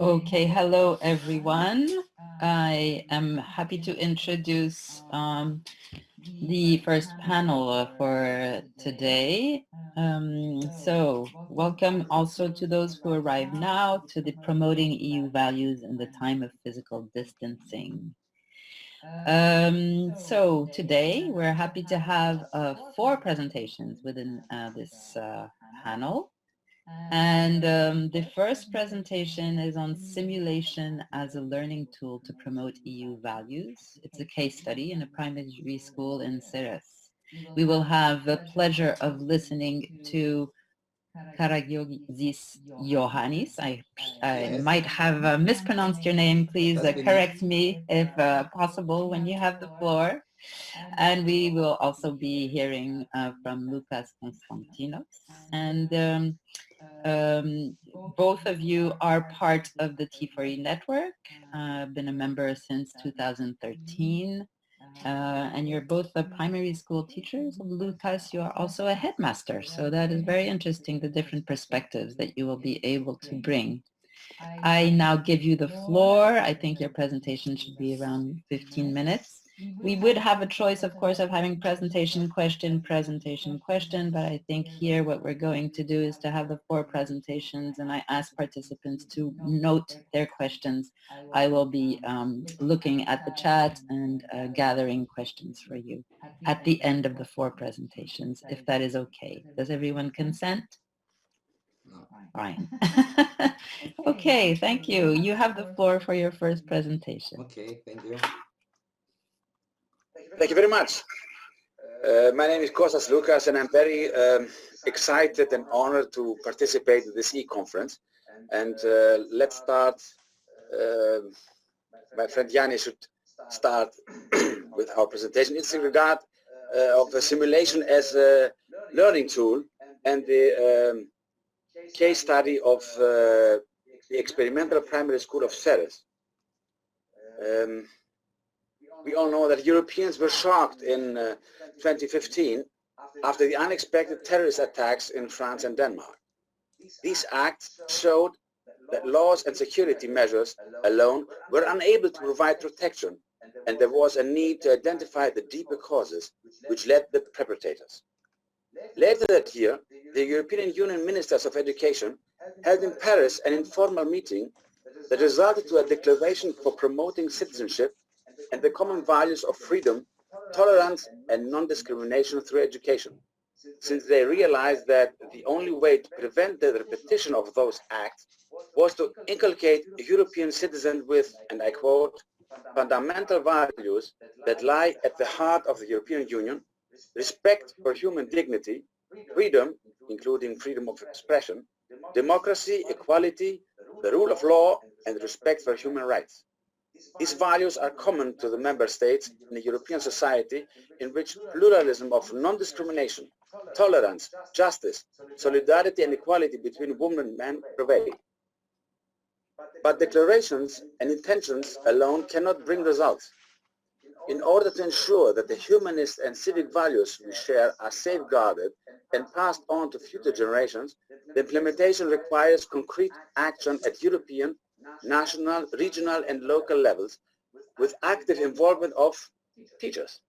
Okay, hello everyone. I am happy to introduce the first panel for today. So welcome also to those who arrive now to the Promoting EU Values in the Time of Physical Distancing. So today we're happy to have 4 presentations within this panel. And the first presentation is on simulation as a learning tool to promote EU values. It's a case study in a primary school in Ceres. We will have the pleasure of listening to Iohannis. I might have mispronounced your name. Please correct me if possible when you have the floor. And we will also be hearing from Lucas Konstantinos. And both of you are part of the T4E network. I've been a member since 2013. And you're both the primary school teachers. Lucas, you are also a headmaster. So that is very interesting, the different perspectives that you will be able to bring. I now give you the floor. I think your presentation should be around 15 minutes. We would have a choice, of course, of having presentation, question, but I think here what we're going to do is to have the 4 presentations, and I ask participants to note their questions. I will be looking at the chat and gathering questions for you at the end of the 4 presentations, if that is okay. Does everyone consent? Fine. Okay, thank you. You have the floor for your first presentation. Okay, thank you. Thank you very much. My name is Kostas Lukas, and I'm very excited and honored to participate in this e-conference. And let's start. My friend Yanni should start with our presentation. It's in regard of a simulation as a learning tool and the case study of the experimental primary school of Ceres. We all know that Europeans were shocked in 2015 after the unexpected terrorist attacks in France and Denmark. These acts showed that laws and security measures alone were unable to provide protection, and there was a need to identify the deeper causes which led the perpetrators. Later that year, the European Union Ministers of Education held in Paris an informal meeting that resulted to a declaration for promoting citizenship and the common values of freedom, tolerance, and non-discrimination through education, since they realized that the only way to prevent the repetition of those acts was to inculcate European citizens with, and I quote, fundamental values that lie at the heart of the European Union: respect for human dignity, freedom, including freedom of expression, democracy, equality, the rule of law, and respect for human rights. These values are common to the member states in a European society in which pluralism of non-discrimination, tolerance, justice, solidarity, and equality between women and men prevail. But declarations and intentions alone cannot bring results. In order to ensure that the humanist and civic values we share are safeguarded and passed on to future generations, the implementation requires concrete action at European, national, regional, and local levels, with active involvement of teachers.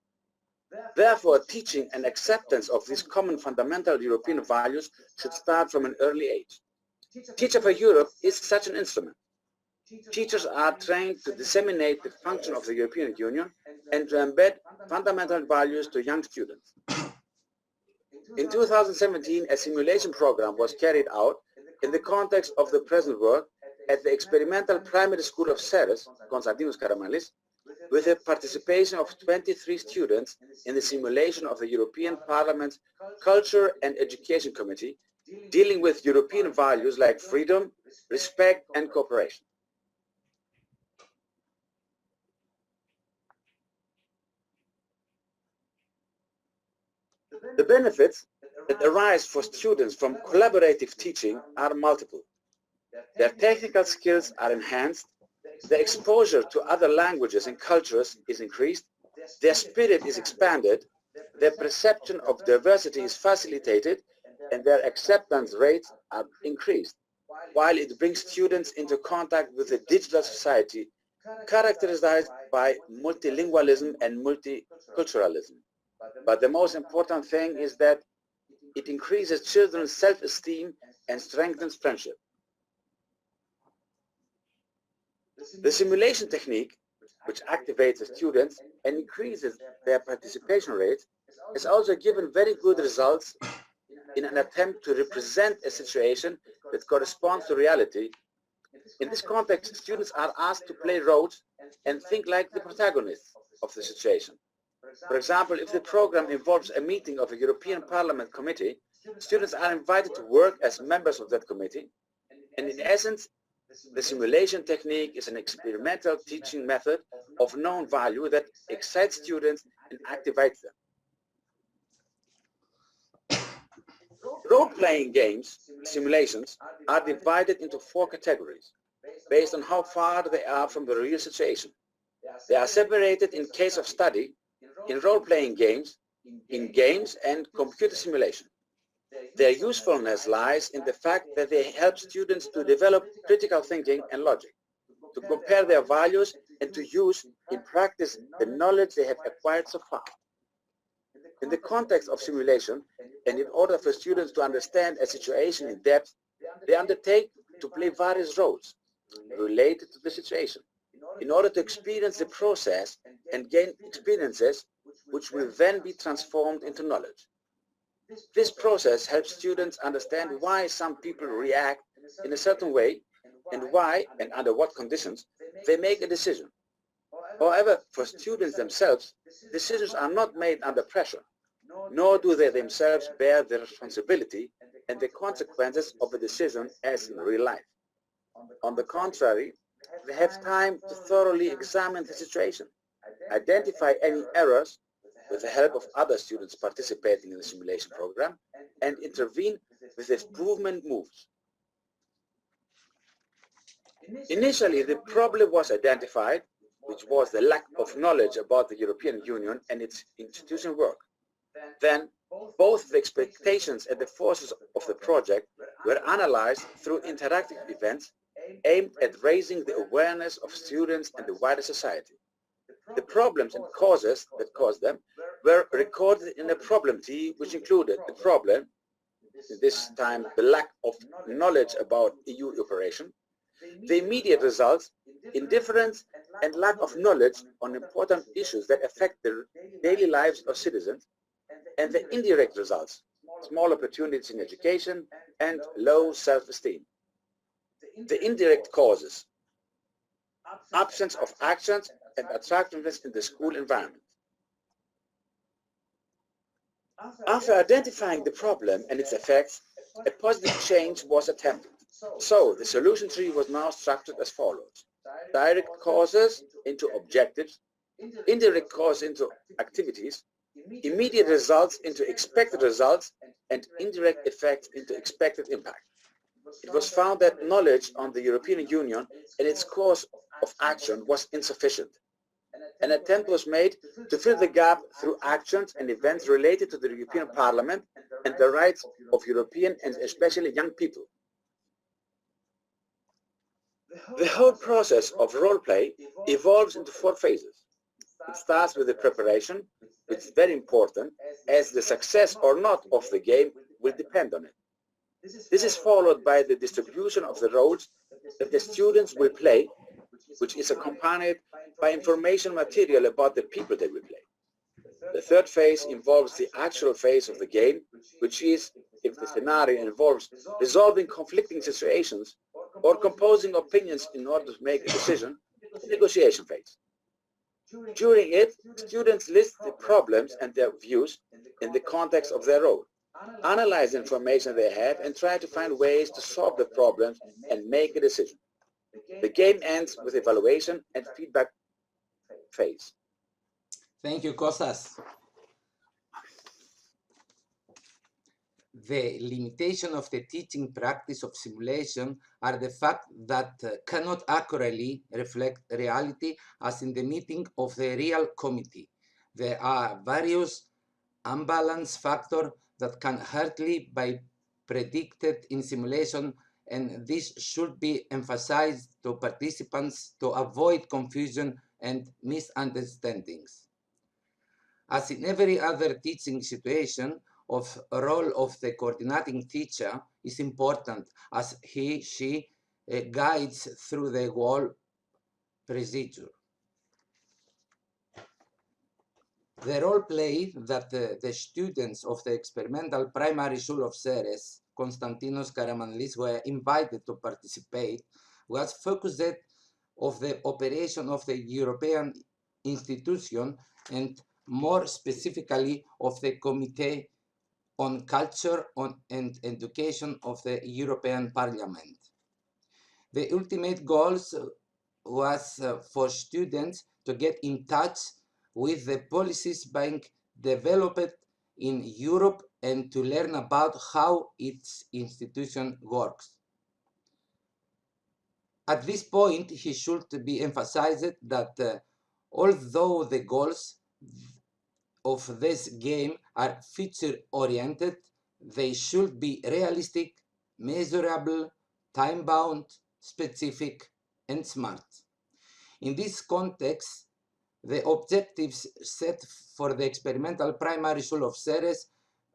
Therefore, teaching and acceptance of these common fundamental European values should start from an early age. Teacher for Europe is such an instrument. Teachers are trained to disseminate the function of the European Union and to embed fundamental values to young students. In 2017, a simulation program was carried out in the context of the present work at the experimental primary school of Ceres, Konstantinos Karamanlis, with the participation of 23 students in the simulation of the European Parliament's Culture and Education Committee, dealing with European values like freedom, respect, and cooperation. The benefits that arise for students from collaborative teaching are multiple. Their technical skills are enhanced, their exposure to other languages and cultures is increased, their spirit is expanded, their perception of diversity is facilitated, and their acceptance rates are increased. while it brings students into contact with the digital society characterized by multilingualism and multiculturalism. But the most important thing is that it increases children's self-esteem and strengthens friendship. The simulation technique, which activates the students and increases their participation rate, has also given very good results in an attempt to represent a situation that corresponds to reality. In this context, students are asked to play roles and think like the protagonists of the situation. For example, if the program involves a meeting of a European Parliament committee, students are invited to work as members of that committee, and in essence, the simulation technique is an experimental teaching method of known value that excites students and activates them. Role-playing games, simulations, are divided into 4 categories, based on how far they are from the real situation. They are separated in case of study, in role-playing games, in games and computer simulation. Their usefulness lies in the fact that they help students to develop critical thinking and logic, to compare their values and to use in practice the knowledge they have acquired so far. In the context of simulation, and in order for students to understand a situation in depth, they undertake to play various roles related to the situation, in order to experience the process and gain experiences which will then be transformed into knowledge. This process helps students understand why some people react in a certain way and why and under what conditions they make a decision. However, for students themselves, decisions are not made under pressure, nor do they themselves bear the responsibility and the consequences of a decision as in real life. On the contrary, they have time to thoroughly examine the situation, identify any errors with the help of other students participating in the simulation program, and intervene with improvement moves. Initially, the problem was identified, which was the lack of knowledge about the European Union and its institution work. Then, both the expectations and the forces of the project were analyzed through interactive events aimed at raising the awareness of students and the wider society. The problems and causes that caused them were recorded in a problem tree, which included the problem, this time the lack of knowledge about EU operation, the immediate results, indifference and lack of knowledge on important issues that affect the daily lives of citizens, and the indirect results, small opportunities in education and low self-esteem. The indirect causes, absence of actions and attractiveness in the school environment. After identifying the problem and its effects, a positive change was attempted. So the solution tree was now structured as follows: direct causes into objectives, indirect causes into activities, immediate results into expected results, and indirect effects into expected impact. It was found that knowledge on the European Union and its course of action was insufficient. An attempt was made to fill the gap through actions and events related to the European Parliament and the rights of European and especially young people. The whole process of role-play evolves into 4 phases. It starts with the preparation, which is very important, as the success or not of the game will depend on it. This is followed by the distribution of the roles that the students will play, which is accompanied by information material about the people they will play. The third phase involves the actual phase of the game, which is, if the scenario involves resolving conflicting situations or composing opinions in order to make a decision, the negotiation phase. During it, students list the problems and their views in the context of their role, analyze the information they have, and try to find ways to solve the problems and make a decision. The game ends with evaluation and feedback phase. Thank you, Kostas. The limitation of the teaching practice of simulation are the fact that cannot accurately reflect reality as in the meeting of the real committee. There are various unbalanced factors that can hardly be predicted in simulation and this should be emphasized to participants to avoid confusion and misunderstandings. As in every other teaching situation, the role of the coordinating teacher is important as she guides through the whole procedure. The role play that the students of the experimental primary school of Ceres, Konstantinos Karamanlis, were invited to participate was focused on the operation of the European institution and more specifically of the Committee on Culture and Education of the European Parliament. The ultimate goals was for students to get in touch with the policies being developed in Europe and to learn about how its institution works. At this point, it should be emphasized that although the goals of this game are future-oriented, they should be realistic, measurable, time-bound, specific, and smart. In this context, the objectives set for the experimental primary school of Ceres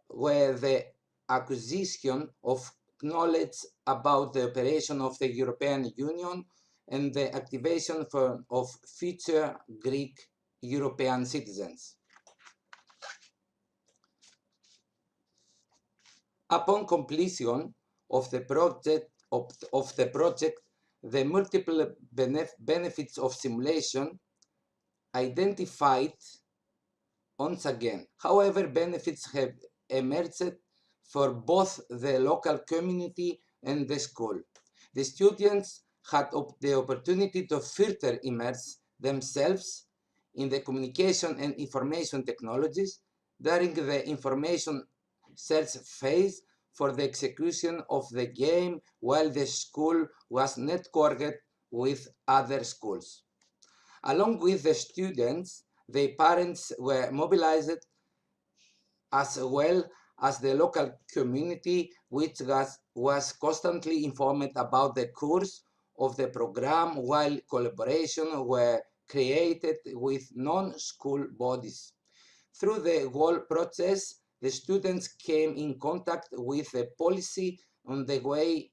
were the acquisition of knowledge about the operation of the European Union and the activation of future Greek European citizens. Upon completion of the project, the multiple benefits of simulation identified once again. However, benefits have emerged for both the local community and the school. The students had the opportunity to further immerse themselves in the communication and information technologies during the information search phase for the execution of the game while the school was networked with other schools. Along with the students, the parents were mobilized as well as the local community, which was constantly informed about the course of the program while collaboration were created with non-school bodies. Through the whole process, the students came in contact with the policy on the way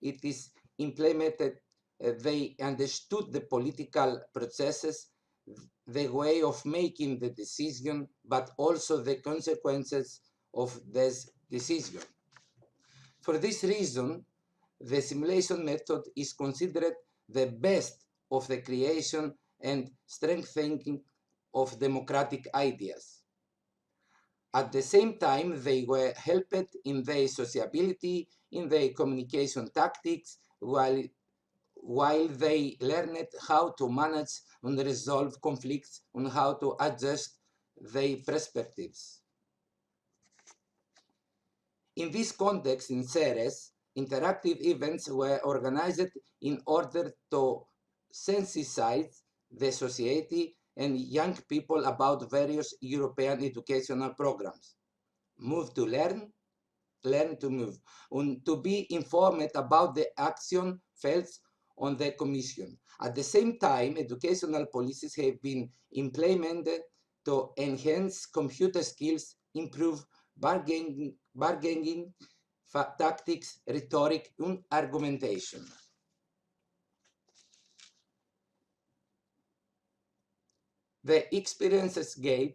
it is implemented. They understood the political processes, the way of making the decision, but also the consequences of this decision. For this reason, the simulation method is considered the best of the creation and strengthening of democratic ideas. At the same time, they were helped in their sociability, in their communication tactics, while they learned how to manage and resolve conflicts and how to adjust their perspectives. In this context, in Ceres, interactive events were organized in order to sensitize the society and young people about various European educational programs. Move to learn, learn to move, and to be informed about the action felt on the Commission. At the same time, educational policies have been implemented to enhance computer skills, improve bargaining tactics, rhetoric, and argumentation. The experiences gained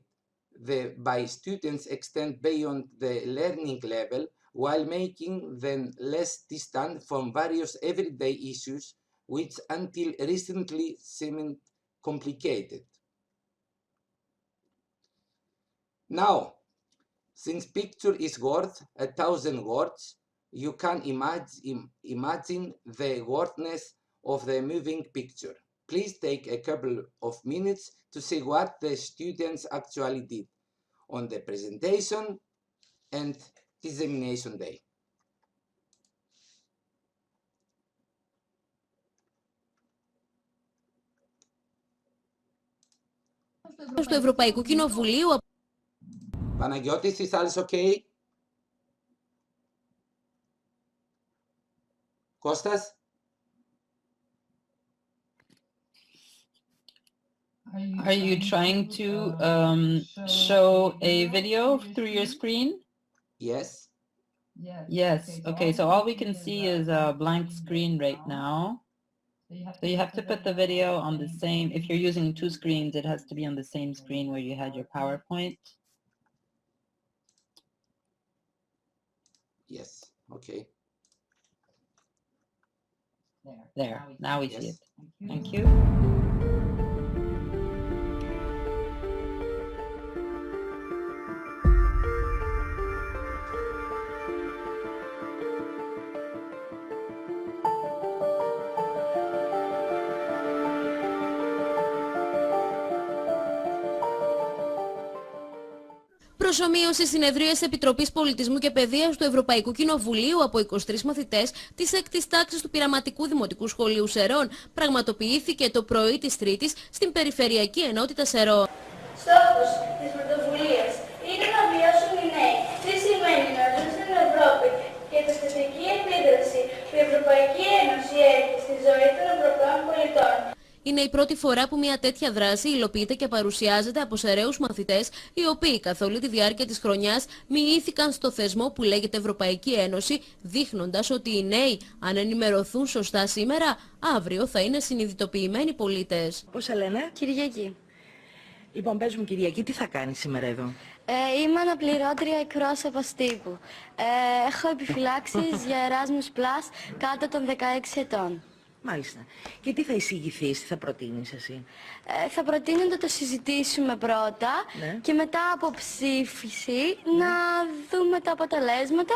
by students extend beyond the learning level while making them less distant from various everyday issues which until recently seemed complicated. Now, since picture is worth 1,000 words, you can imagine the worthiness of the moving picture. Please take a couple of minutes to see what the students actually did on the presentation and dissemination day. Του Ευρωπαϊκού Κοινοβουλίου. Παναγιώτης, is alles okay? Kostas? Are you trying to show a video through your screen? Yes. Yes. Okay, so all we can see is a blank screen right now. So you have to put the video on the same, if you're using two screens, it has to be on the same screen where you had your PowerPoint. Yes. Okay. There, now we see Yes. it. Thank you. Προσομοίωσε συνεδρίες Επιτροπής Πολιτισμού και Παιδείας του Ευρωπαϊκού Κοινοβουλίου από 23 μαθητές της 6ης τάξης του Πειραματικού Δημοτικού Σχολείου Σερών πραγματοποιήθηκε το πρωί της Τρίτης στην Περιφερειακή Ενότητα Σερών. Στόχος της πρωτοβουλίας είναι να βιώσουν οι νέοι τι σημαίνει να ζουν στην Ευρώπη και τη θετική επίδραση που η Ευρωπαϊκή Ένωση έχει στη ζωή των Ευρωπαίων πολιτών. Είναι η πρώτη φορά που μια τέτοια δράση υλοποιείται και παρουσιάζεται από σεραίους μαθητές, οι οποίοι καθ' όλη τη διάρκεια της χρονιάς μοιήθηκαν στο θεσμό που λέγεται Ευρωπαϊκή Ένωση, δείχνοντας ότι οι νέοι, αν ενημερωθούν σωστά σήμερα, αύριο θα είναι συνειδητοποιημένοι πολίτες. Πώς σε λένε? Κυριακή. Λοιπόν, πες μου Κυριακή, τι θα κάνεις σήμερα εδώ? Είμαι αναπληρώτρια εκπρόσωπος τύπου. Έχω επιφυλάξεις για Erasmus Plus κάτω των 16 ετών. Μάλιστα. Και τι θα εισηγηθείς, τι θα προτείνεις εσύ? Θα προτείνω να το συζητήσουμε πρώτα και μετά από ψήφιση να δούμε τα αποτελέσματα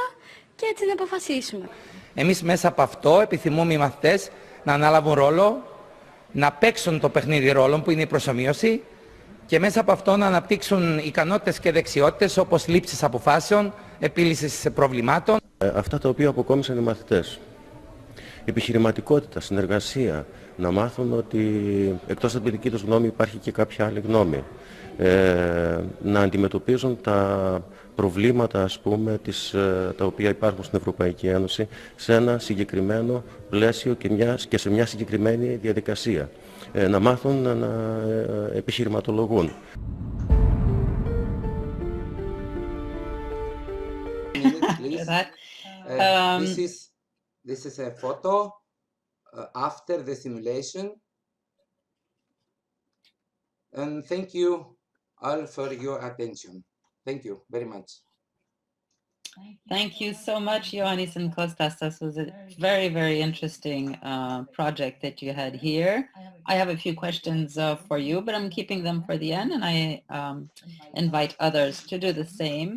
και έτσι να αποφασίσουμε. Εμείς μέσα από αυτό επιθυμούμε οι μαθητές να αναλάβουν ρόλο, να παίξουν το παιχνίδι ρόλων που είναι η προσομοίωση και μέσα από αυτό να αναπτύξουν ικανότητες και δεξιότητες όπως λήψεις αποφάσεων, επίλυσης προβλημάτων. Αυτά τα οποία αποκόμισαν οι μαθητές. Επιχειρηματικότητα, συνεργασία, να μάθουν ότι εκτός από τη δική τους γνώμη υπάρχει και κάποια άλλη γνώμη. Να αντιμετωπίζουν τα προβλήματα, ας πούμε, τα οποία υπάρχουν στην Ευρωπαϊκή Ένωση σε ένα συγκεκριμένο πλαίσιο και σε μια συγκεκριμένη διαδικασία. Να μάθουν να επιχειρηματολογούν. This is a photo after the simulation. And thank you all for your attention. Thank you very much. Thank you so much, Ioannis and Kostas. This was a very, very interesting project that you had here. I have a few questions for you, but I'm keeping them for the end, and I invite others to do the same.